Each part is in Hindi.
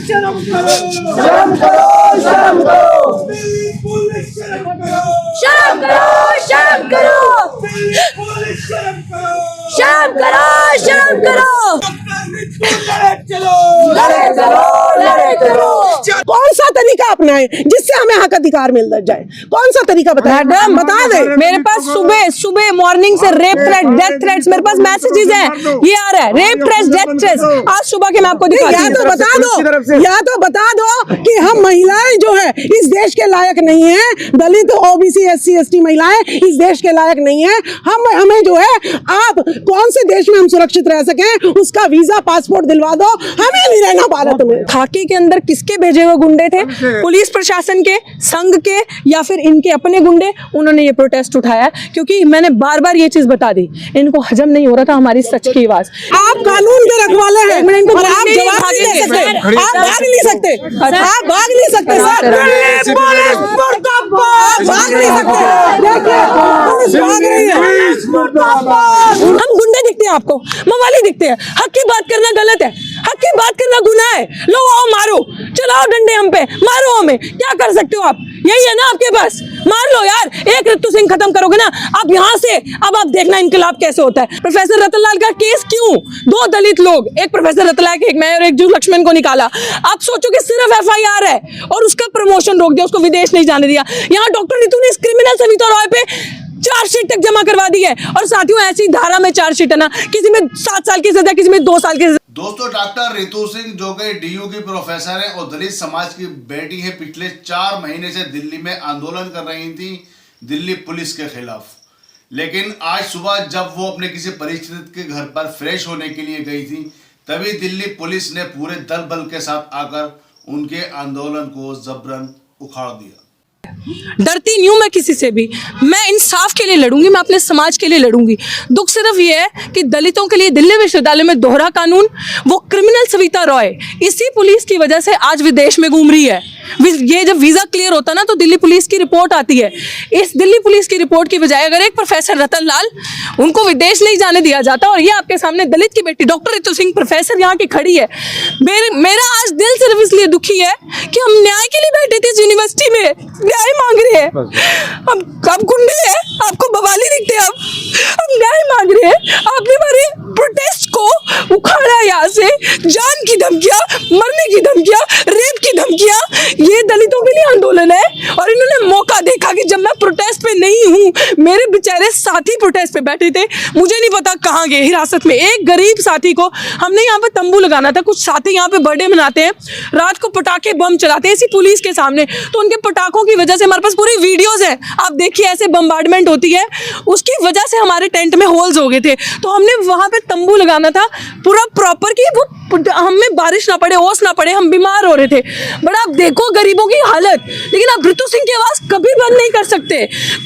शर्म करो, शर्म करो, शर्म करो, दिल्ली पुलिस शर्म करो, शर्म करो, शर्म करो, दिल्ली पुलिस शर्म करो, शर्म करो, शर्म करो। डॉक्टर ऋतु लड़े चलो, लड़े चलो, लड़े चलो। कौन सा तरीका अपनाएं जिससे हमें हक अधिकार मिल जाए? कौन सा तरीका बताएं? मैडम बता दे। मेरे पास सुबह मॉर्निंग से रेप थ्रेट, डेथ थ्रेट्स, मेरे पास मैसेजेस हैं, ये आ रहा है रेप थ्रेट्स, डेथ थ्रेट्स। आज सुबह के मैं आपको दिखाती या हूँ। तो बता दो, या तो बता दो कि हम महिलाएं जो है इस देश के लायक नहीं है, दलित ओबीसी एससी एसटी महिलाएं इस देश के लायक नहीं है। हमें जो है आप कौन से देश में हम सुरक्षित रह सकें उसका वीजा पासपोर्ट दिलवा दो, हमें नहीं रहना भारत में। खाकी के अंदर किसके भेजे हुए गुंडे थे? पुलिस प्रशासन के, संघ के, या फिर इनके अपने गुंडे? उन्होंने ये प्रोटेस्ट उठाया क्योंकि मैंने बार बार ये चीज बता दी, इनको हजम नहीं हो रहा था हमारी सच की आवाज। आप कानून के रखवाले हैं और आप नहीं जवाब नहीं दे सकते, आप भाग नहीं सकते, आप भाग नहीं सकते सर, दिल्ली पुलिस मुर्दाबाद, आप भाग नहीं सकते। देखिए पुलिस भाग रही है। पुलिस मुर्दाबाद। हम गुंडे दिखते हैं आपको, मवाली दिखते हैं। हक की बात करना गलत है, हक की बात करना गुनाह है। लो आओ मारो, चलाओ डंडे हम पे, मारो हमें, क्या कर सकते हो आप? यही है ना आपके पास, मार लो यार। एक ऋतु सिंह खत्म करोगे ना आप यहाँ से, अब आप देखना इनकलाब कैसे होता है। प्रोफेसर रतनलाल का केस क्यों? दो दलित लोग, एक प्रोफेसर रतनलाल, एक मैं और एक जू लक्ष्मण को निकाला। आप सोचो कि सिर्फ FIR है और उसका प्रमोशन रोक दिया, उसको विदेश नहीं जाने दिया। यहाँ डॉक्टर ऋतु ने इस क्रिमिनल सविता रॉय पे चार्जशीट तक जमा करवा दी है। और साथियों ऐसी धारा में चार्जशीट है ना, किसी में 7 साल की सजा, किसी में 2 साल की सजा। दोस्तों, डॉक्टर ऋतु सिंह जो कि DU की प्रोफेसर है और दलित समाज की बेटी है, पिछले 4 महीने से दिल्ली में आंदोलन कर रही थी दिल्ली पुलिस के खिलाफ। लेकिन आज सुबह जब वो अपने किसी परिचित के घर पर फ्रेश होने के लिए गई थी, तभी दिल्ली पुलिस ने पूरे दल बल के साथ आकर उनके आंदोलन को जबरन उखाड़ दिया। डरती नहीं हूं मैं किसी से भी, मैं इंसाफ के लिए लड़ूंगी, मैं अपने समाज के लिए लड़ूंगी। दुख सिर्फ ये है कि दलितों के लिए दिल्ली विश्वविद्यालय में दोहरा कानून, वो क्रिमिनल सविता रॉय इसी पुलिस की वजह से आज विदेश में घूम रही है। ये जब वीजा क्लियर होता ना तो दिल्ली पुलिस की रिपोर्ट आती है। इस दिल्ली पुलिस की रिपोर्ट की बजाय अगर एक प्रोफेसर रतनलाल, उनको विदेश नहीं जाने दिया जाता, और ये आपके सामने दलित की बेटी डॉक्टर ऋतु सिंह प्रोफेसर यहाँ की खड़ी है। मेरा आज दिल सिर्फ इसलिए दुखी है कि हम न्याय के लिए बैठे थे इस यूनिवर्सिटी में, न्याय मांग रहे हैं। हम गुंडे हैं, आपको बवाली दिखते हैं, हम न्याय मांग रहे हैं। आपने हमारे प्रोटेस्ट को उखाड़ा, यहाँ से जान की धमकियां, मरने की धमकियां, रेप की धमकियां। ये दलितों के लिए आंदोलन है और इन्होंने मौका देखा कि जब मैं प्रोटेस्ट पे नहीं हूँ, मेरे बेचारे साथी प्रोटेस्ट पे बैठे थे, मुझे नहीं पता कहाँ गए, हिरासत में। एक गरीब साथी को हमने यहाँ पे तंबू लगाना था, कुछ साथी यहाँ पे बर्थडे मनाते हैं, रात को पटाखे बम चलाते हैं इसी पुलिस के सामने, तो उनके पटाखों की वजह से हमारे पास पूरी वीडियोज है, आप देखिए ऐसे बम्बार्डमेंट होती है, उसकी वजह से हमारे टेंट में होल्स हो गए थे। तो हमने वहाँ पे तंबू लगाना था पूरा प्रॉपर कि वो हमें बारिश ना पड़े, ओस ना पड़े, हम बीमार हो रहे थे। बट आप देखो गरीबों की हालत, लेकिन आप ऋतु सिंह की आवाज कभी बंद नहीं कर सकते,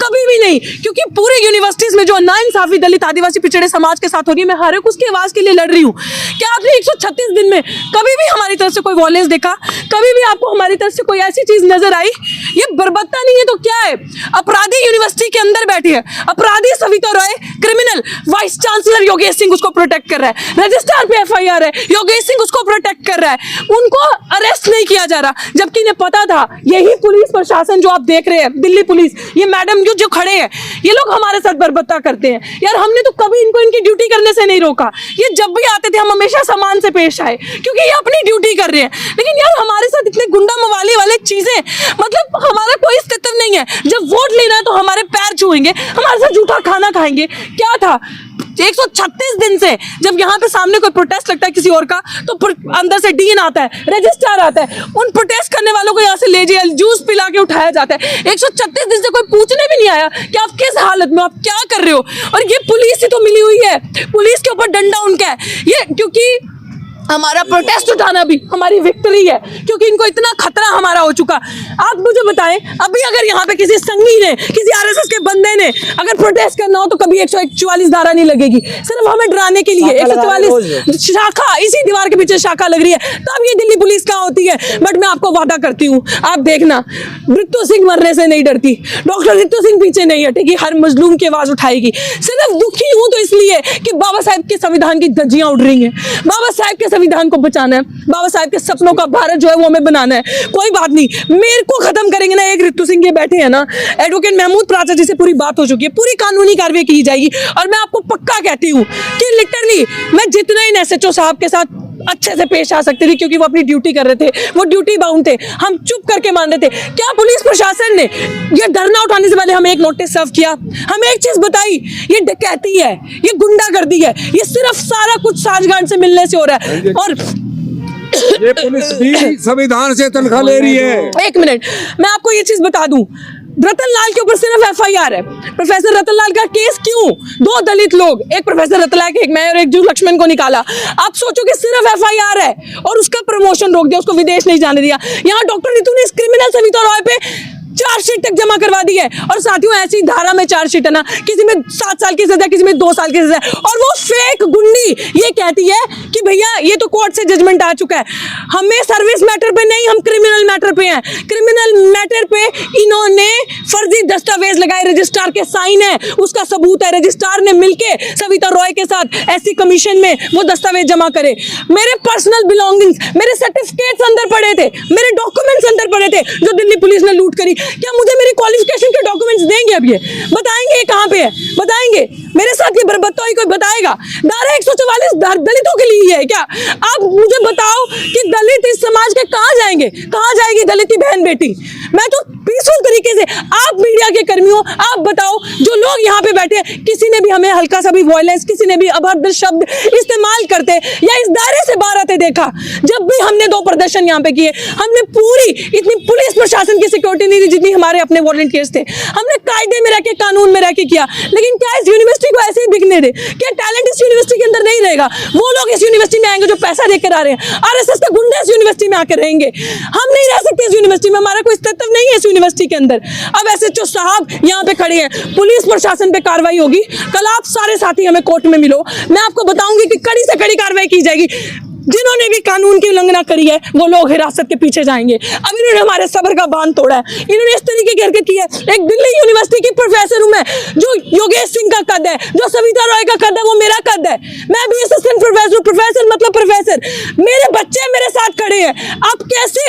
कभी भी नहीं, क्योंकि पूरे यूनिवर्सिटीज में जो नाइंसाफी दलित आदिवासी पिछड़े समाज के साथ हो रही है, मैं हर एक उसकी आवाज के लिए लड़ रही हूँ। क्या आपने 136 दिन में कभी भी हमारी तरफ से कोई वॉयलेंस देखा? कभी भी आपको हमारी तरफ से कोई ऐसी चीज नजर आई? ये बर्बरता नहीं है तो क्या है? अपराधी यूनिवर्सिटी के अंदर बैठे हैं, अपराधी Savita Roy, criminal vice chancellor Yogesh Singh उसको प्रोटेक्ट कर रहा है, रजिस्ट्रार पे FIR है, योगेश सिंह उसको प्रोटेक्ट कर रहा है, उनको अरेस्ट नहीं किया जा रहा, जबकि इन्हें पता था। यही पुलिस प्रशासन जो आप देख रहे हैं, दिल्ली पुलिस, ये मैडम जो खड़े हैं, ये लोग हमारे साथ बर्बरता करते हैं। यार हमने तो कभी इनको इनकी ड्यूटी करने से नहीं रोका, ये जब भी आते थे हम हमेशा सम्मान से पेश आए, क्योंकि ये अपनी ड्यूटी कर रहे हैं। लेकिन यार हमारे साथ इतने गुंडा मवाली वाले चीजें, मतलब हमारा कोई अस्तित्व नहीं है। जब वोट लेना है तो हमारे पैर छुएंगे, हमारे साथ झूठा खाना खाएंगे। क्या था 136 दिन से जब यहाँ पे सामने कोई प्रोटेस्ट लगता है किसी और का, तो अंदर से डीन आता है, रजिस्ट्रार आता है, उन प्रोटेस्ट करने वालों को यहाँ से ले जाए, जूस पिला के उठाया जाता है। 136 दिन से कोई पूछने भी नहीं आया कि आप किस हालत में, आप क्या कर रहे हो। और ये पुलिस ही तो मिली हुई है, पुलिस के ऊपर डंडा उनका है ये, क्योंकि हमारा प्रोटेस्ट उठाना भी हमारी विक्ट्री है, क्योंकि इनको इतना खतरा हमारा हो चुका। आप मुझे बताएं, अभी अगर यहाँ पे किसी संगी ने, किसी RSS के बंदे ने अगर प्रोटेस्ट करना हो तो कभी 144 धारा नहीं लगेगी, सिर्फ हमें डराने के लिए 144 शाखा, इसी दीवार के पीछे शाखा लग रही है, तब ये दिल्ली पुलिस कहाँ होती है। बट मैं आपको वादा करती हूँ, आप देखना, ऋतु सिंह मरने से नहीं डरती, डॉक्टर ऋतु सिंह पीछे नहीं हटेगी, हर मजलूम की आवाज उठाएगी। सिर्फ दुखी हूँ तो इसलिए कि बाबा साहब के संविधान की धज्जियां उड़ रही हैं, बाबा साहब के संविधान को बचाना है, बाबा साहब के सपनों का भारत जो है वो हमें बनाना है। कोई बात नहीं, मेरे को खत्म करेंगे ना, एक ऋतु सिंह ये बैठे हैं ना, एडवोकेट महमूद प्राचा जी से पूरी बात हो चुकी है, पूरी कानूनी कार्रवाई की जाएगी। और मैं आपको पक्का कहती हूँ कि लिटरली मैं जितने इन एसएचओ साहब के साथ अच्छे से पेश आ सकते थे, क्योंकि वो अपनी ड्यूटी कर रहे थे, वो ड्यूटी बाउंड थे, हम चुप करके मान रहे थे। क्या पुलिस प्रशासन ने ये धरना उठाने से पहले हमें एक नोटिस सर्व किया, हमें एक चीज बताई, ये डकैती है, ये गुंडागर्दी है, ये सिर्फ सारा कुछ साठगांठ से मिलने से हो रहा है। और ये पुलिस भी संविधान से तनख्वाह ले रही है। एक मिनट, मैं आपको ये चीज बता दूं, रतन लाल के ऊपर सिर्फ एफआईआर है। प्रोफेसर रतन लाल का केस क्यों? दो दलित लोग, एक प्रोफेसर रतन लाल, एक मैं और एक जू लक्ष्मण को निकाला। आप सोचो कि सिर्फ एफआईआर है और उसका प्रमोशन रोक दिया, उसको विदेश नहीं जाने दिया। यहाँ डॉक्टर नीतू ने इस क्रिमिनल सविता रॉय पे चार्जशीट तक जमा करवा दी है। और साथियों, ऐसी धारा में चार्जशीट है ना, किसी में 7 साल की सजा, किसी में 2 साल की सजा, और वो फेक गुंडी ये कहती है कि भैया ये तो कोर्ट से जजमेंट आ चुका है। हमें सर्विस मैटर पे नहीं, हम क्रिमिनल मैटर पे हैं। क्रिमिनल मैटर पे इन्होंने फर्जी दस्तावेज लगाए, रजिस्ट्रार के साइन है, उसका सबूत है, रजिस्ट्रार ने मिलके सविता रॉय के साथ एससी कमीशन में वो दस्तावेज जमा करे। मेरे पर्सनल बिलोंगिंग्स, मेरे सर्टिफिकेट्स अंदर पड़े थे, मेरे डॉक्यूमेंट्स अंदर पड़े थे जो दिल्ली पुलिस ने लूट करी। क्या मुझे मेरी क्वालिफिकेशन के डॉक्यूमेंट्स देंगे? अब ये बताएंगे कहां पे है? बताएंगे? मेरे साथ ये बर्बरता कोई बताएगा? धारा 144 दलितों के लिए है क्या? आप मुझे बताओ कि दलित इस समाज के कहां जाएंगे? कहां जाएगी दलित की बहन बेटी? मैं तो पीसफुल तरीके से, आप मीडिया के कर्मियों, आप बताओ, जो लोग यहाँ पे बैठे हैं, किसी ने भी हमें हल्का सा भी वॉयलेंस, किसी ने भी अभद्र शब्द इस्तेमाल करते या इस दायरे से बाहर आते देखा? जब भी हमने 2 प्रदर्शन यहाँ पे किए, हमने पूरी इतनी पुलिस प्रशासन की सिक्योरिटी नहीं दी जितनी हमारे अपने वॉलंटियर्स थे। हमने कायदे में रह के, कानून में रह के किया। लेकिन क्या इस यूनिवर्सिटी को ऐसे ही बिकने दे? क्या टैलेंट इस यूनिवर्सिटी के अंदर नहीं रहेगा? वो लोग इस यूनिवर्सिटी में आएंगे जो पैसा देकर आ रहे हैं, आरएसएस के गुंडे इस यूनिवर्सिटी में आकर रहेंगे। हम नहीं रह सकते इस यूनिवर्सिटी में, हमारा कोई अस्तित्व नहीं है इस यूनिवर्सिटी के अंदर। अब एसएचओ साहब यहाँ पे खड़े हैं, पुलिस प्रशासन पे कार्रवाई होगी। कल आप सारे साथी हमें कोर्ट में मिलो, मैं आपको बताऊंगी कि कड़ी से कड़ी कार्रवाई की जाएगी। जिन्होंने भी कानून की उल्लंघना करी है वो लोग हिरासत के पीछे जाएंगे। अब इन्होंने हमारे सब्र का बांध तोड़ा है, इन्होंने इस तरीके की हरकत की है। एक दिल्ली यूनिवर्सिटी की प्रोफेसर हूं मैं, जो योगेश सिंह का कद है, जो सविता रॉय का कद है, वो मेरा कद है। मैं भी असिस्टेंट प्रोफेसर हूं, प्रोफेसर मतलब प्रोफेसर। मेरे बच्चे मेरे साथ खड़े हैं। आप कैसे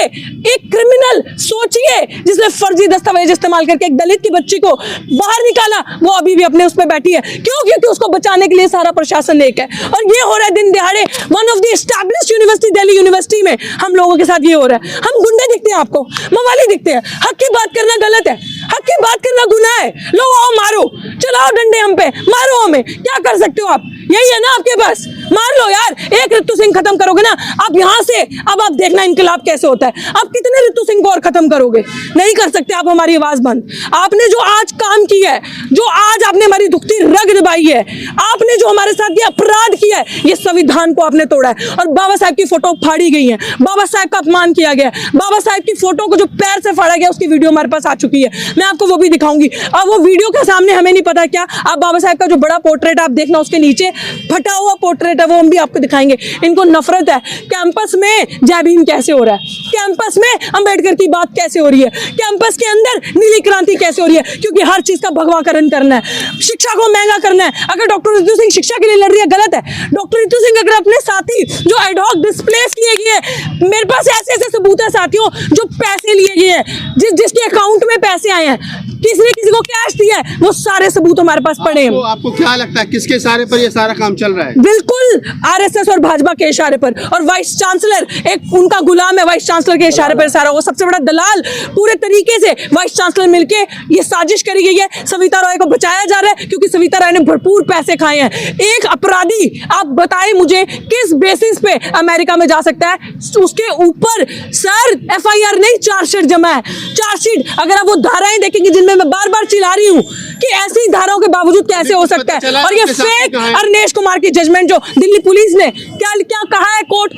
एक क्रिमिनल, सोचिए, जिसने फर्जी दस्तावेज इस्तेमाल करके एक दलित की बच्ची को बाहर निकाला, वो अभी भी अपने उस पर बैठी है। क्यों? क्योंकि उसको बचाने के लिए सारा प्रशासन एक है। और ये हो रहा है दिन दिहाड़े, one of the university, Delhi university में हम लोगों के साथ ये हो रहा है। हम गुंडे दिखते हैं आपको, मवाली दिखते हैं। हक की बात करना गलत है, हक की बात करना गुनाह है। लो आओ मारो, चलाओ डंडे हम पे, मारो हमें, क्या कर सकते हो आप? यही है ना आपके पास, मार लो यार। एक ऋतु सिंह खत्म करोगे ना आप यहाँ से, अब आप देखना इनकलाब कैसे होता है। आप कितने ऋतु सिंह को और खत्म करोगे? नहीं कर सकते आप हमारी आवाज बंद। आपने जो आज काम किया है, जो आज आपने हमारी दुखती रग दबाई है, आपने जो हमारे साथ ये अपराध किया है, ये संविधान को आपने तोड़ा है। और बाबा साहब की फोटो फाड़ी गई है, बाबा साहब का अपमान किया गया, बाबा साहब की फोटो को जो पैर से फाड़ा गया उसकी वीडियो हमारे पास आ चुकी है। मैं आपको वो भी दिखाऊंगी। और वो वीडियो के सामने हमें नहीं पता क्या, आप बाबा साहब का जो बड़ा पोर्ट्रेट आप देखना, उसके नीचे फटा हुआ पोर्ट्रेट है, वो हम भी आपको दिखाएंगे। इनको नफरत है। कैंपस में जय भीम कैसे हो रहा है? कैंपस में अंबेडकर की बात कैसे हो रही है? कैंपस के अंदर नीली क्रांति कैसे हो रही है? क्योंकि हर चीज का भगवाकरण करना है, शिक्षा को महंगा करना है। अगर डॉक्टर ऋतु सिंह शिक्षा के लिए लड़ रही है, गलत है। डॉक्टर ऋतु सिंह अगर अपने साथी जो एडहॉक डिस्प्लेस किए गए हैं, मेरे पास ऐसे ऐसे सबूत है साथियों, जो पैसे लिए गए हैं, जिसके अकाउंट में पैसे आए हैं, किसने किसी को कैश दिया है, वो सारे सबूत हमारे पास पड़े हैं। आपको क्या लगता है किसके इशारे पर ये सारा काम चल रहा है? बिल्कुल आरएसएस और भाजपा के इशारे पर। और वाइस चांसलर एक उनका गुलाम है, वाइस चांसलर के इशारे पर सारा, वो सबसे बड़ा दलाल। पूरे तरीके से वाइस चांसलर मिलके ये साजिश करी गई है। सविता रॉय को बचाया जा रहा है क्योंकि सविता रॉय ने भरपूर पैसे खाए हैं। एक अपराधी, आप बताएं मुझे, किस बेसिस पे अमेरिका में जा सकता है? उसके ऊपर सर एफआईआर नहीं, चार्जशीट जमा है। चार्जशीट, अगर आप वो धाराएं देखेंगे जिनमें मैं बार बार चिल्ला रही हूँ कि ऐसी धाराओं के बावजूद कैसे हो सकता है। और ये फेक अरनेश कुमार की जजमेंट जो दिल्ली पुलिस ने क्या कहा है कोर्ट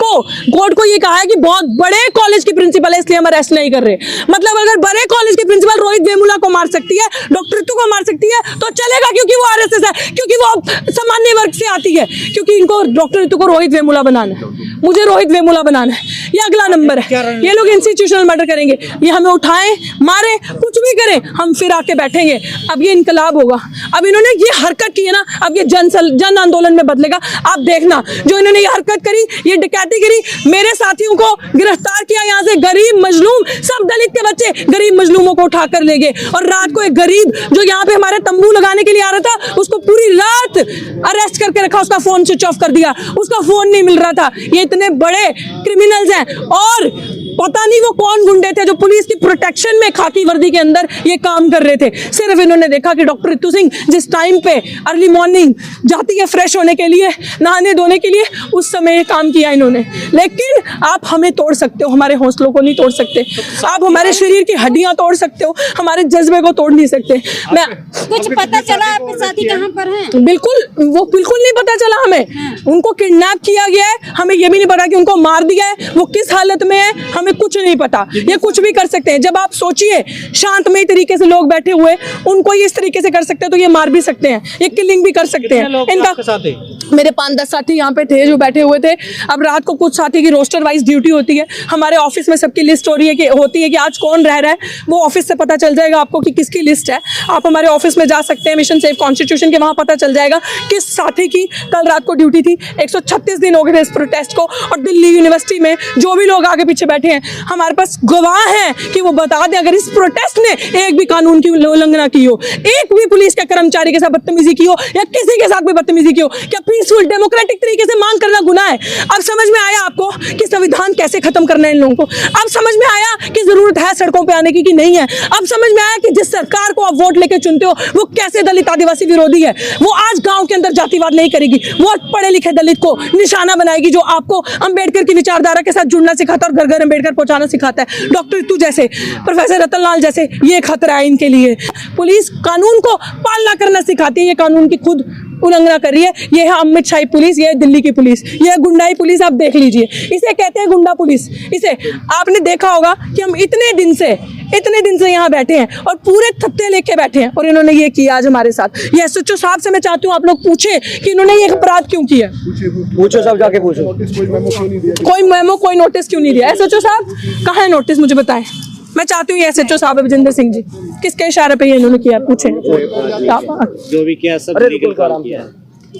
को ये कहा है कि बहुत बड़े कॉलेज की प्रिंसिपल है इसलिए हम अरेस्ट नहीं कर रहे। मतलब अगर बड़े कॉलेज के प्रिंसिपल रोहित वेमुला को मार सकती है, डॉक्टर ऋतु को मार सकती है तो चलेगा, क्योंकि वो आरएसएस है, क्योंकि वो सामान्य वर्ग से आती है, क्योंकि इनको डॉक्टर ऋतु को रोहित वेमुला बनाना है। मुझे रोहित वेमुला बनाना है, ये अगला नंबर है। ये लोग इंस्टीट्यूशनल मर्डर करेंगे, ये हमें उठाएं, मारे, कुछ भी करें, हम फिर आके बैठेंगे, अब ये इनकलाब होगा। अब इन्होंने ये हरकत की है ना, अब ये जन आंदोलन में बदलेगा। आप देखना, जो इन्होंने ये हरकत करी, ये डकैती करी, मेरे साथियों को गिरफ्तार किया, यहाँ से गरीब मजलूम, सब दलित के बच्चे गरीब मजलूमों को उठा कर ले गए। और रात को एक गरीब जो यहाँ पे हमारे तंबू लगाने के लिए आ रहा था, उसको पूरी रात अरेस्ट करके रखा, उसका फोन स्विच ऑफ कर दिया, उसका फोन नहीं मिल रहा था। ये इतने बड़े क्रिमिनल्स हैं, और पता नहीं वो कौन गुंडे थे जो पुलिस की प्रोटेक्शन में खाकी वर्दी के अंदर ये काम कर रहे थे। सिर्फ इन्होंने देखा कि डॉक्टर रितु सिंह जिस टाइम पे अर्ली मॉर्निंग जाती है फ्रेश होने के लिए, नहाने धोने के लिए, उस समय ये काम किया इन्होंने। लेकिन आप हमें तोड़ सकते हो, हमारे हौसलों को नहीं तोड़ सकते। आप हमारे शरीर की हड्डियां तोड़ सकते हो, हमारे जज्बे को तोड़ नहीं सकते। मैं कुछ पता चला आपके साथी कहाँ पर हैं? बिल्कुल, वो बिल्कुल नहीं पता चला हमें। उनको किडनैप किया गया है, हमें ये भी नहीं पता कि उनको मार दिया है, वो किस हालत में है, हमें कुछ नहीं पता। ये कुछ भी कर सकते हैं। जब आप सोचिए, शांतमय तरीके से लोग बैठे हुए, उनको ये इस तरीके से कर सकते हैं, तो ये मार भी सकते हैं, ये किलिंग भी कर सकते हैं। इनका मेरे 5-10 साथी यहाँ पे थे जो बैठे हुए थे। अब रात को कुछ साथी की रोस्टर वाइज ड्यूटी होती है, हमारे ऑफिस में सबकी लिस्ट हो रही है कि होती है कि आज कौन रह रहा है, वो ऑफिस से पता चल जाएगा आपको कि किसकी लिस्ट है। आप हमारे ऑफिस में जा सकते हैं, मिशन सेव कॉन्स्टिट्यूशन के, वहाँ पता चल जाएगा किस साथी की कल रात को ड्यूटी थी। 136 दिन हो गए थे इस प्रोटेस्ट को, और दिल्ली यूनिवर्सिटी में जो भी लोग आगे पीछे बैठे हैं, हमारे पास गवाह हैं कि वो बता दें अगर इस प्रोटेस्ट ने एक भी कानून की उल्लंघना की हो, एक भी पुलिस के कर्मचारी के साथ बदतमीजी की हो, या किसी के साथ भी बदतमीजी की हो, क्या पीसफुल डेमोक्रेटिक तरीके से मांग करना गुनाह है? अब समझ में आया आपको कि संविधान कैसे खत्म करना है इन लोगों को। अब समझ में आया कि जरूरत है सड़कों पे आने की कि नहीं है। अब समझ में आया कि जिस सरकार को आप वोट लेके चुनते हो वो कैसे दलित आदिवासी विरोधी है। वो आज गांव के अंदर जातिवाद नहीं करेगी, वो पढ़े लिखे दलित को निशाना बनाएगी, जो आपको अंबेडकर की विचारधारा के साथ जुड़ना सिखाता है और घर घर अंबेडकर पहुंचाना सिखाता है। डॉक्टर रितु जैसे, प्रोफेसर रतनलाल जैसे, ये खतरा है इनके लिए। पुलिस कानून को पालना करना सिखाती है, ये कानून की खुद उल्लंघना कर रही है। ये है अमित शाही पुलिस, ये है दिल्ली की पुलिस, ये है गुंडाई पुलिस। आप देख लीजिए, इसे कहते हैं गुंडा पुलिस। इसे आपने देखा होगा कि हम इतने दिन से यहाँ बैठे हैं और पूरे थत्ते लेके बैठे हैं, और इन्होंने ये किया आज हमारे साथ। ये एसएचओ साहब से मैं चाहती हूँ आप लोग पूछे कि इन्होंने ये अपराध क्यों किया। पूछो, सब जाके पूछो। कोई मेमो, कोई नोटिस क्यों नहीं दिया? एसएचओ साहब कहाँ है नोटिस, मुझे बताएं। मैं चाहती हूँ ये एसएचओ साहब विजेंद्र सिंह जी, किसके इशारे पे ये इन्होंने किया, पूछे। जो भी किया सब लीगल काम किया है।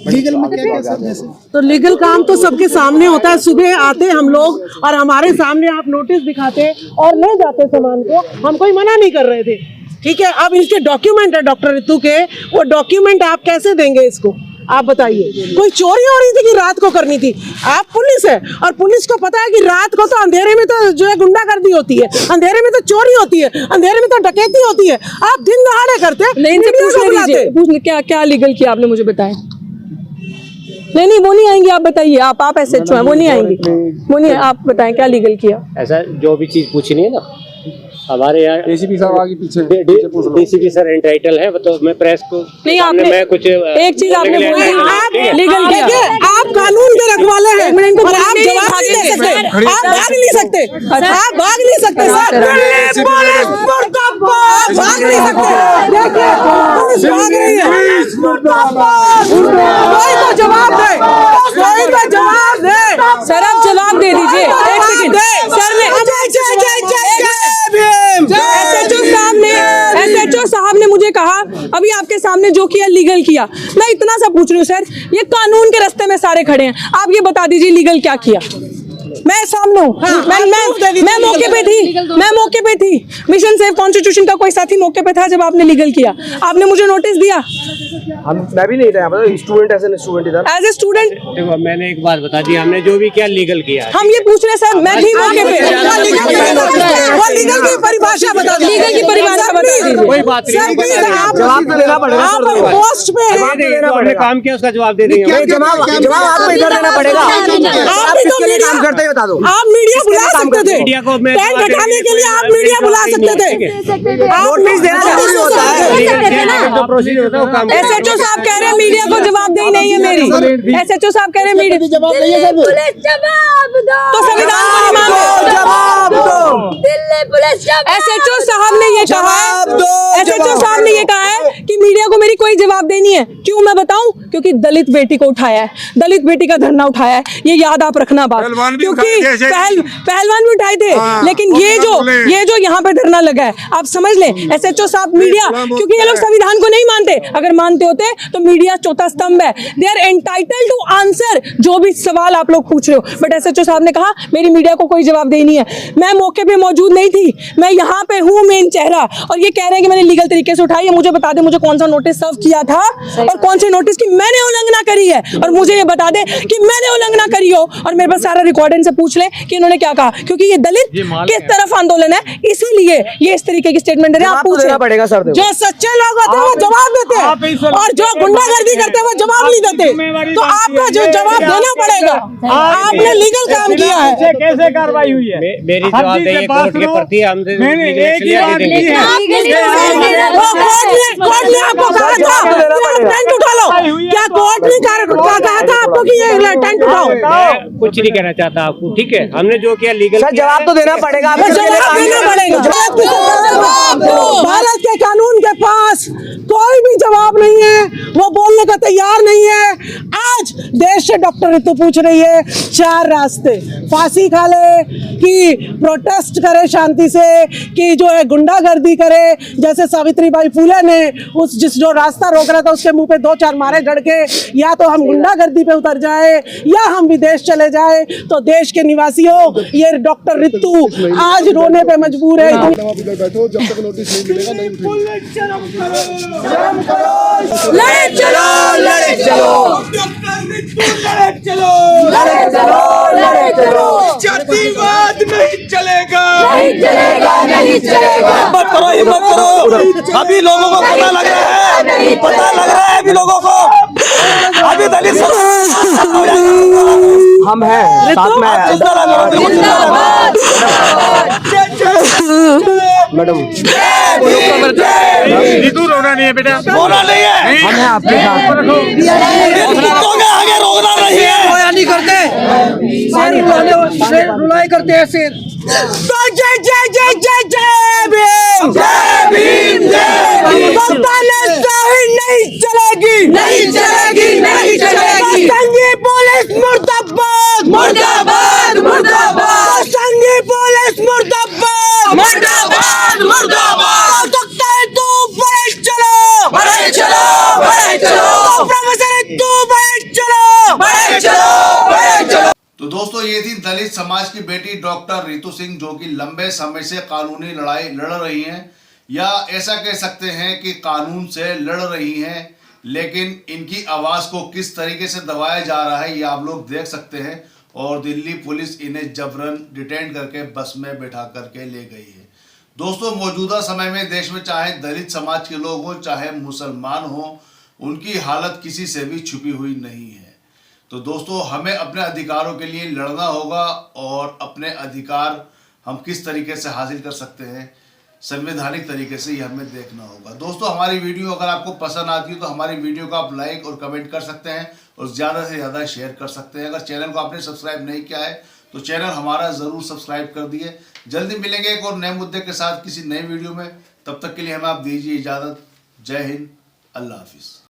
लीगल में क्या क्या सब जैसे? तो लीगल काम तो सबके सामने होता है। सुबह आते हम लोग और हमारे सामने आप नोटिस दिखाते और ले जाते सामान को, हम कोई मना नहीं कर रहे थे, ठीक है। अब इनके डॉक्यूमेंट है डॉक्टर रितु के, वो डॉक्यूमेंट आप कैसे देंगे इसको, आप बताइए। कोई चोरी हो रही थी कि रात को करनी थी? आप पुलिस है, और पुलिस को पता है कि रात को तो अंधेरे में तो जो है गुंडागर्दी होती है, अंधेरे में तो चोरी होती है, अंधेरे में तो डकैती होती है। आप दिन दहाड़े करते, पूछ क्या क्या लीगल किया आपने, मुझे बताएं। नहीं वो नहीं आएंगे, आप बताइए। आप एसएचओ हैं, वो नहीं आएंगे, वो नहीं। आप बताएं क्या लीगल किया। ऐसा जो भी चीज पूछनी है ना, हमारे यहाँ डीसीपी साहब आगे पीछे डीसीपी सर एंटाइटल है, तो मैं प्रेस को नहीं, आपने मैं कुछ एक चीज आपने बोली, आप लीगल किया। आप कानून के रखवाले हैं, और आप जवाब नहीं दे सकते, आप भाग नहीं सकते, आप भाग नहीं सकते सर, आप भाग नहीं सकते। देखिए पुलिस भाग रही है, कोई तो जवाब दे, कोई तो जवाब दे। सर आप जवाब दे दीजिए, एक सेकंड। सर एसएचओ साहब ने मुझे कहा अभी आपके सामने जो किया लीगल किया। मैं इतना सा पूछ रही हूँ सर, ये कानून के रास्ते में सारे खड़े हैं, आप ये बता दीजिए लीगल क्या किया। मैं सामने हूँ, मैं मौके पे थी, मिशन सेव कॉन्स्टिट्यूशन का कोई साथी मौके पे था जब आपने लीगल किया। आपने मुझे नोटिस दिया? मैं भी नहीं था, स्टूडेंट एज ए स्टूडेंट। देखो मैंने एक बात बता दी, हमने जो भी किया लीगल किया। हम ये पूछ रहे हैं सर, मैं थी मौके पे। लीगल की परिभाषा बता दीजिए, लीगल की परिभाषा बता दीजिए। कोई बात नहीं, जवाब देना पड़ेगा, आप पोस्ट पे हमने काम किया उसका जवाब दे देंगे। जवाब आपको इधर देना पड़ेगा। आप किसके लिए काम करते बता दो। आप मीडिया बुला सकते थे, मीडिया को मैं टेंट हटाने के लिए आप मीडिया बुला सकते थे। नोटिस देना जरूरी होता है, प्रोसीजर होता है वो काम। एसएचओ साहब कह रहे हैं मीडिया को जवाबदेही नहीं है मेरी। एसएचओ साहब कह रहे हैं मीडिया जवाब दो, तो संविधान को नहीं मानते। जवाब दो। दिल्ली पुलिस जवाब एसएचओ साहब ने ये कहा है, एसएचओ साहब ने ये कहा है कि मीडिया को मेरी कोई जवाबदेही नहीं है। क्यों मैं बताऊं? क्योंकि दलित बेटी को उठाया है, दलित बेटी का धरना उठाया है, ये याद आप रखना बात। क्योंकि पहलवान भी उठाए थे, लेकिन ये जो ये जो यहाँ पे धरना लगा है, आप समझ लें, SHO साहब, मीडिया, क्योंकि ये लोग संविधान को नहीं मानते, अगर मानते होते तो मीडिया चौथा स्तंभ है, they are entitled to answer जो भी सवाल आप लोग पूछ रहे हो। बट SHO साहब ने कहा मेरी मीडिया को कोई जवाब नहीं है। मैं मौके पे मौजूद नहीं थी, मैं यहाँ पे हूँ मेन चेहरा, और ये कह रहे हैं कि मैंने लीगल तरीके से उठाई है। मुझे बता दे मुझे कौन सा नोटिस सर्व किया था और कौन से नोटिस की मैंने उल्लंघना करी है, और मुझे ये बता दे कि मैंने उल्लंघना करी हो, और मेरे पास सारा रिकॉर्ड इनसे पूछ ले कि इन्होंने क्या कहा, क्योंकि ये दलित किस तरफ आंदोलन है, इसीलिए ये इस तरीके की स्टेटमेंट दे रहे हैं। आप पूछे पड़ेगा सर, जो सच्चे लोग होते हैं वो जवाब देते हैं, और जो गुंडागर्दी करते हैं वो जवाब नहीं देते, तो आपका जो जवाब देना पड़ेगा। आपने लीगल काम किया है, कैसे कार्रवाई हुई है? मेरी जवाबदेही कोर्ट के प्रति हम कोर्ट ने आपको कहा था टेंट उठा लो, क्या कोर्ट ने कहा था आपको कि ये टेंट उठाओ? कुछ नहीं कहना चाहता आपको, ठीक है, हमने जो किया लीगल जवाब तो देना पड़ेगा, जवाब देना पड़ेगा। भारत के कानून के पास कोई भी जवाब नहीं है, वो बोलने का तैयार नहीं है। आज देश से डॉक्टर ऋतु पूछ रही है 4 रास्ते, फांसी खा ले, कि प्रोटेस्ट करे शांति से, कि जो है गुंडागर्दी करे, जैसे सावित्रीबाई फुले ने जो रास्ता रोक रहा था उसके मुंह पे 2-4 मारे जड़ के, या तो हम गुंडागर्दी पे उतर जाए या हम विदेश चले जाए। तो देश के निवासियों, ये डॉक्टर ऋतु आज रोने पे मजबूर है। पुलिस शर्म करो, लड़े चलो, लड़े चलो, डॉक्टर ऋतु लड़े चलो, लड़े चलो, लड़े चलो, जातिवाद नहीं चलेगा, नहीं चलेगा, नहीं चलेगा। हिम्मत करो, हिम्मत करो, अभी लोगों को पता लग रहा है, पता लग रहा है अभी लोगों को, अभी दलित हम हैं साथ में, मैडम ऋतु रोना नहीं है बेटा, रोना नहीं है, हम हैं आपके साथ। आगे रोकना नहीं है, नहीं करते, रुलाई करते हैं सिर। तो जय जय जय जय जय भीम, जय भीम, जय भीम। नहीं चलेगी, नहीं चलेगी, नहीं चलेगी। संघी पुलिस मुर्दाबाद, मुर्दाबाद, मुर्दाबाद। संघी पुलिस मुर्दाबाद, मुर्दाबाद, मुर्दाबाद। सकता है तू बढ़े चलो, बढ़े चलो, बढ़े चलो। प्रोफेसर तू बढ़े चलो, बढ़े चलो, बढ़े चलो। तो दोस्तों ये थी दलित समाज की बेटी डॉक्टर ऋतु सिंह, जो कि लंबे समय से कानूनी लड़ाई लड़ रही हैं, या ऐसा कह सकते हैं कि कानून से लड़ रही हैं, लेकिन इनकी आवाज़ को किस तरीके से दबाया जा रहा है ये आप लोग देख सकते हैं। और दिल्ली पुलिस इन्हें जबरन डिटेन करके बस में बैठा करके ले गई है। दोस्तों मौजूदा समय में देश में चाहे दलित समाज के लोग हों चाहे मुसलमान हों, उनकी हालत किसी से भी छुपी हुई नहीं है। तो दोस्तों हमें अपने अधिकारों के लिए लड़ना होगा, और अपने अधिकार हम किस तरीके से हासिल कर सकते हैं संवैधानिक तरीके से, ये हमें देखना होगा। दोस्तों हमारी वीडियो अगर आपको पसंद आती है तो हमारी वीडियो को आप लाइक और कमेंट कर सकते हैं, और ज़्यादा से ज़्यादा शेयर कर सकते हैं। अगर चैनल को आपने सब्सक्राइब नहीं किया है तो चैनल हमारा ज़रूर सब्सक्राइब कर दिए। जल्दी मिलेंगे एक और नए मुद्दे के साथ किसी नए वीडियो में, तब तक के लिए हमें आप दीजिए इजाज़त। जय हिंद, अल्लाह हाफिज़।